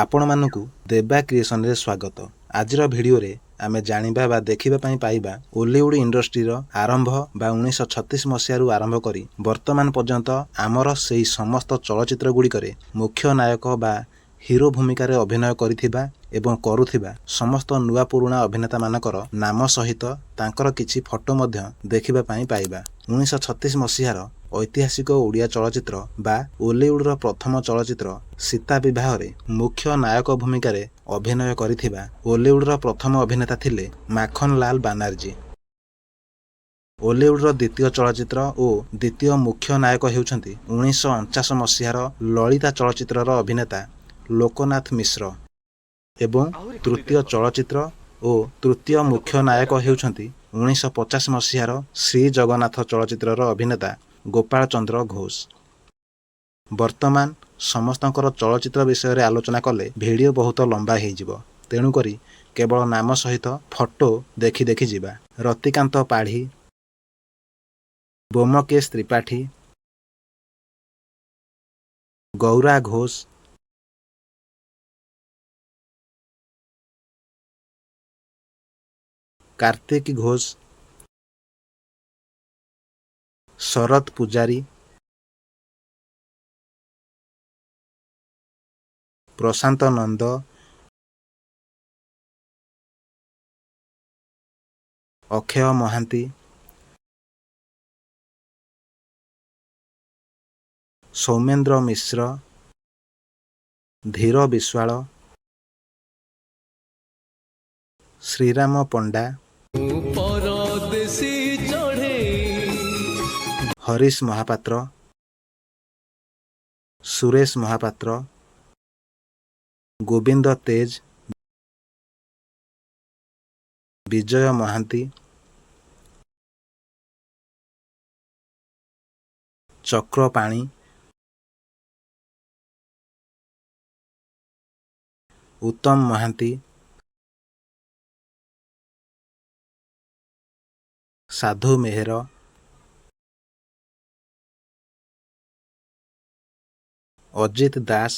ଆପଣମାନଙ୍କୁ ଦେବା କ୍ରିଏସନରେ ସ୍ୱାଗତ। ଆଜିର ଭିଡ଼ିଓରେ ଆମେ ଜାଣିବା ବା ଦେଖିବା ପାଇଁ ପାଇବା ଓଲିଉଡ୍ ଇଣ୍ଡଷ୍ଟ୍ରିର ଆରମ୍ଭ ବା 1936 ମସିହାରୁ ଆରମ୍ଭ କରି ବର୍ତ୍ତମାନ ପର୍ଯ୍ୟନ୍ତ ଆମର ସେହି ସମସ୍ତ ଚଳଚ୍ଚିତ୍ର ଗୁଡ଼ିକରେ ମୁଖ୍ୟ ନାୟକ ବା ହିରୋ ଭୂମିକାରେ ଅଭିନୟ କରିଥିବା ଏବଂ କରୁଥିବା ସମସ୍ତ ନୂଆ ପୁରୁଣା ଅଭିନେତାମାନଙ୍କର ନାମ ସହିତ ତାଙ୍କର କିଛି ଫଟୋ ମଧ୍ୟ ଦେଖିବା ପାଇଁ ପାଇବା। 1936 ମସିହାର ଐତିହାସିକ ଓଡ଼ିଆ ଚଳଚ୍ଚିତ୍ର ବା ଓଲିଉଡ୍ର ପ୍ରଥମ ଚଳଚ୍ଚିତ୍ର ସୀତା ବିବାହରେ ମୁଖ୍ୟ ନାୟକ ଭୂମିକାରେ ଅଭିନୟ କରିଥିବା ଓଲିଉଡ୍ର ପ୍ରଥମ ଅଭିନେତା ଥିଲେ ମାଖନଲାଲ ବାନାର୍ଜୀ। ଓଲିଉଡ୍ର ଦ୍ୱିତୀୟ ଚଳଚ୍ଚିତ୍ର ଓ ଦ୍ୱିତୀୟ ମୁଖ୍ୟ ନାୟକ ହେଉଛନ୍ତି 1949 ମସିହାର ଲଳିତା ଚଳଚ୍ଚିତ୍ରର ଅଭିନେତା ଲୋକନାଥ ମିଶ୍ର ଏବଂ ତୃତୀୟ ଚଳଚ୍ଚିତ୍ର ଓ ତୃତୀୟ ମୁଖ୍ୟ ନାୟକ ହେଉଛନ୍ତି 1950 ମସିହାର ଶ୍ରୀ ଜଗନ୍ନାଥ ଚଳଚ୍ଚିତ୍ରର ଅଭିନେତା ଗୋପାଳ ଚନ୍ଦ୍ର ଘୋଷ। ବର୍ତ୍ତମାନ ସମସ୍ତଙ୍କର ଚଳଚ୍ଚିତ୍ର ବିଷୟରେ ଆଲୋଚନା କଲେ ଭିଡ଼ିଓ ବହୁତ ଲମ୍ବା ହୋଇଯିବ, ତେଣୁକରି କେବଳ ନାମ ସହିତ ଫଟୋ ଦେଖି ଦେଖି ଯିବା। ରତିକାନ୍ତ ପାଢ଼ୀ, ବୋମକେଶ ତ୍ରିପାଠୀ, ଗୌରା ଘୋଷ, କାର୍ତ୍ତିକ ଘୋଷ, ଶରତ ପୂଜାରୀ, ପ୍ରଶାନ୍ତ ନନ୍ଦ, ଅକ୍ଷୟ ମହାନ୍ତି, ସୌମେନ୍ଦ୍ର ମିଶ୍ର, ଧୀର ବିଶ୍ୱାଳ, ଶ୍ରୀରାମ ପଣ୍ଡା, ହରିଶ ମହାପାତ୍ର, ସୁରେଶ ମହାପାତ୍ର, ଗୋବିନ୍ଦ ତେଜ, ବିଜୟ ମହାନ୍ତି, ଚକ୍ରପାଣି, ଉତ୍ତମ ମହାନ୍ତି, ସାଧୁ ମେହେର, ଅଜିତ ଦାସ,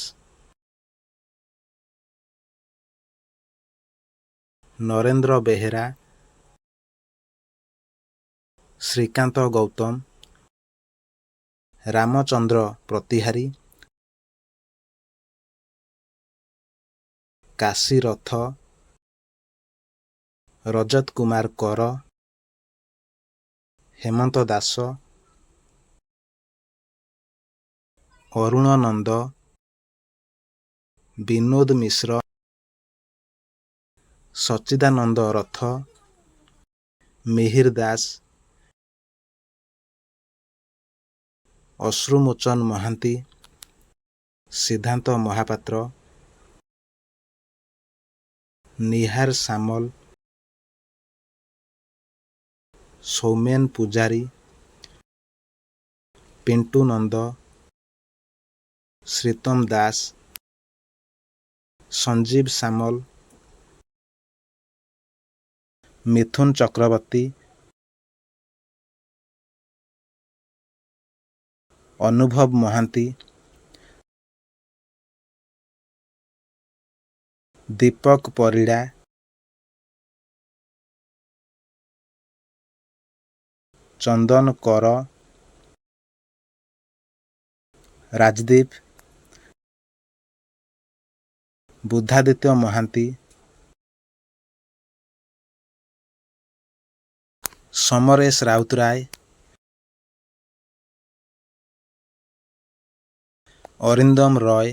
ନରେନ୍ଦ୍ର ବେହେରା, ଶ୍ରୀକାନ୍ତ ଗୌତମ, ରାମଚନ୍ଦ୍ର ପ୍ରତିହାରୀ, କାଶୀରଥ, ରଜତ କୁମାର କର, ହେମନ୍ତ ଦାସ, ଅରୁଣ ନନ୍ଦ, ବିନୋଦ ମିଶ୍ର, ସଚ୍ଚିଦାନନ୍ଦ ରଥ, ମିହିର ଦାସ, ଅଶ୍ରୁମୋଚନ ମହାନ୍ତି, ସିଦ୍ଧାନ୍ତ ମହାପାତ୍ର, ନିହାର ସାମଲ, ସୌମେନ ପୂଜାରୀ, ପିଣ୍ଟୁ ନନ୍ଦ, ଶ୍ରୀତମ ଦାସ, ସଞ୍ଜୀବ ସାମଲ, ମିଥୁନ ଚକ୍ରବର୍ତ୍ତୀ, ଅନୁଭବ ମହାନ୍ତି, ଦୀପକ ପରିଡ଼ା, ଚନ୍ଦନ କର, ରାଜଦୀପ, ବୁଦ୍ଧାଦିତ୍ୟ ମହାନ୍ତି, ସମରେଶ ରାଉତରାୟ, ଅରିନ୍ଦମ ରୟ,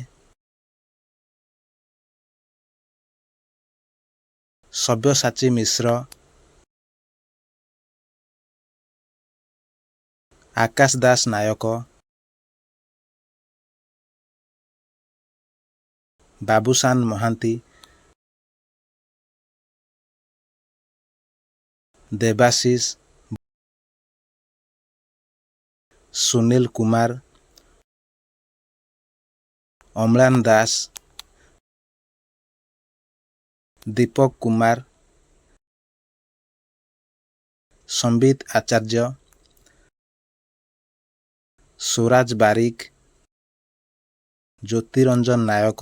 ସବ୍ୟସାଚୀ ମିଶ୍ର, ଆକାଶ ଦାସ ନାୟକ, ବାବୁସାନ ମହାନ୍ତି, ଦେବାଶିଷ, ସୁନୀଲ କୁମାର, ଅମ୍ଳାନ ଦାସ, ଦୀପକ କୁମାର, ସମ୍ବିତ ଆଚାର୍ଯ୍ୟ, ସ୍ୱରାଜ ବାରିକ, ଜ୍ୟୋତିରଞ୍ଜନ ନାୟକ,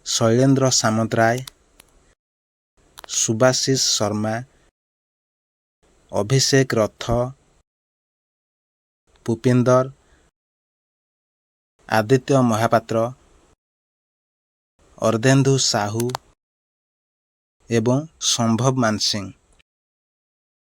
ଶୈଳେନ୍ଦ୍ର ସାମନ୍ତରାୟ, ସୁଭାଶିଷ ଶର୍ମା, ଅଭିଷେକ ରଥ, ପୁପିନ୍ଦର, ଆଦିତ୍ୟ ମହାପାତ୍ର, ଅର୍ଦ୍ଧେନ୍ଦୁ ସାହୁ ଏବଂ ସମ୍ଭବ ମାନସିଂ।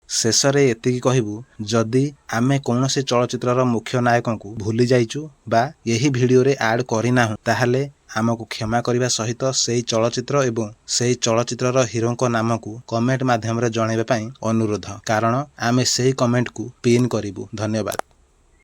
ଶେଷରେ ଏତିକି କହିବୁ, ଯଦି ଆମେ କୌଣସି ଚଳଚ୍ଚିତ୍ରର ମୁଖ୍ୟ ନାୟକଙ୍କୁ ଭୁଲି ଯାଇଛୁ ବା ଏହି ଭିଡ଼ିଓରେ ଆଡ଼୍ କରିନାହୁଁ, ତାହେଲେ ଆମକୁ କ୍ଷମା କରିବା ସହିତ ସେହି ଚଳଚ୍ଚିତ୍ର ଏବଂ ସେହି ଚଳଚ୍ଚିତ୍ରର ହିରୋଙ୍କ ନାମକୁ କମେଣ୍ଟ ମାଧ୍ୟମରେ ଜଣାଇବା ପାଇଁ ଅନୁରୋଧ, କାରଣ ଆମେ ସେହି କମେଣ୍ଟକୁ ପିନ୍ କରିବୁ। ଧନ୍ୟବାଦ।